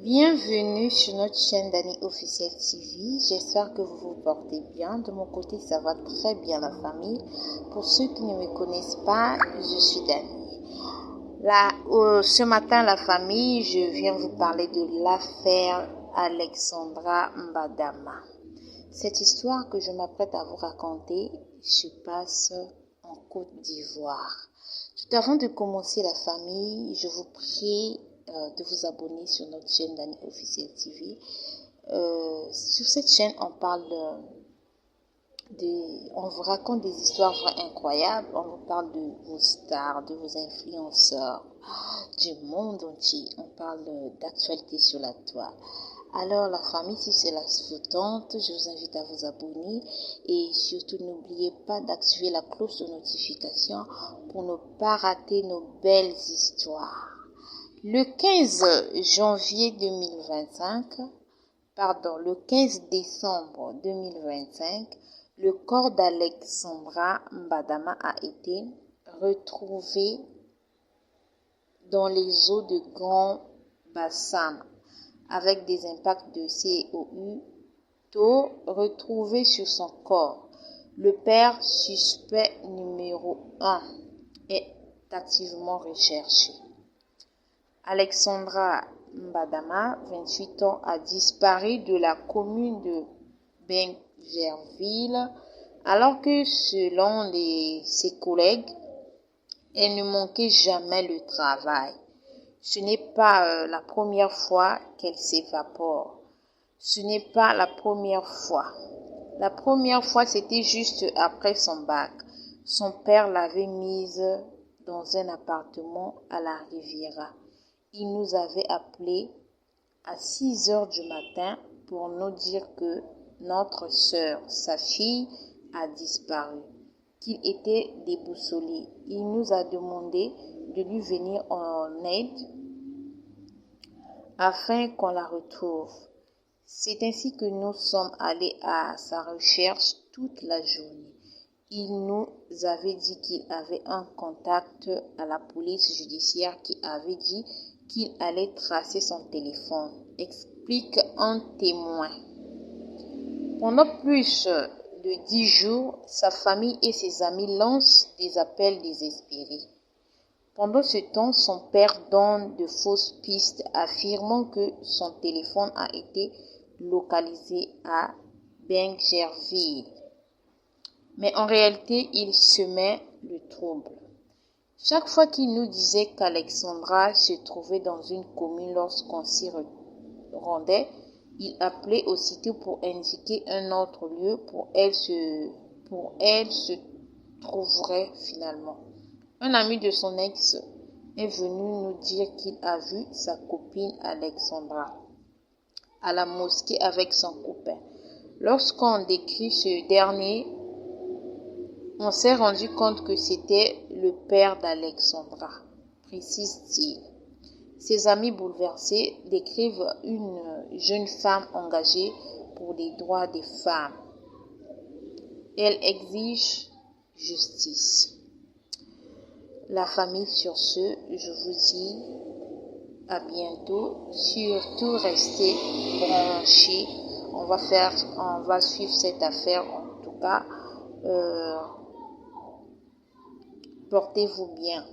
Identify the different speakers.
Speaker 1: Bienvenue sur notre chaîne Dani Officiel TV. J'espère que vous vous portez bien. De mon côté, ça va très bien la famille. Pour ceux qui ne me connaissent pas, je suis Dani. Ce matin, la famille, je viens vous parler de l'affaire Alexandra Mbadama. Cette histoire que je m'apprête à vous raconter se passe en Côte d'Ivoire. Tout avant de commencer la famille, je vous prie de vous abonner sur notre chaîne Dani Officiel TV. Sur cette chaîne, on parle on vous raconte des histoires incroyables. On vous parle de vos stars, de vos influenceurs, du monde entier. On parle d'actualité sur la toile. Alors la famille, si cela vous tente, je vous invite à vous abonner et surtout n'oubliez pas d'activer la cloche de notification pour ne pas rater nos belles histoires. Le 15 décembre 2025, le corps d'Alexandra Mbadama a été retrouvé dans les eaux de Grand Bassam avec des impacts de CO2 retrouvés sur son corps. Le père suspect numéro 1 est activement recherché. Alexandra Mbadama, 28 ans, a disparu de la commune de Bengerville alors que, selon ses collègues, elle ne manquait jamais le travail. Ce n'est pas la première fois qu'elle s'évapore. Ce n'est pas la première fois. La première fois, c'était juste après son bac. Son père l'avait mise dans un appartement à la Riviera. Il nous avait appelés à 6 heures du matin pour nous dire que notre sœur, sa fille, a disparu, qu'il était déboussolé. Il nous a demandé de lui venir en aide afin qu'on la retrouve. C'est ainsi que nous sommes allés à sa recherche toute la journée. Il nous avait dit qu'il avait un contact à la police judiciaire qui avait dit qu'il allait tracer son téléphone, explique un témoin. Pendant plus de 10 jours, sa famille et ses amis lancent des appels désespérés. Pendant ce temps, son père donne de fausses pistes affirmant que son téléphone a été localisé à Bengerville. Mais en réalité, il semait le trouble. Chaque fois qu'il nous disait qu'Alexandra se trouvait dans une commune lorsqu'on s'y rendait, il appelait aussitôt pour indiquer un autre lieu pour elle se trouverait finalement. Un ami de son ex est venu nous dire qu'il a vu sa copine Alexandra à la mosquée avec son copain. Lorsqu'on décrit ce dernier, on s'est rendu compte que c'était le père d'Alexandra, précise-t-il. Ses amis bouleversés décrivent une jeune femme engagée pour les droits des femmes. Elle exige justice. La famille, sur ce, je vous dis à bientôt. Surtout restez branchés. On va suivre cette affaire en tout cas. Portez-vous bien.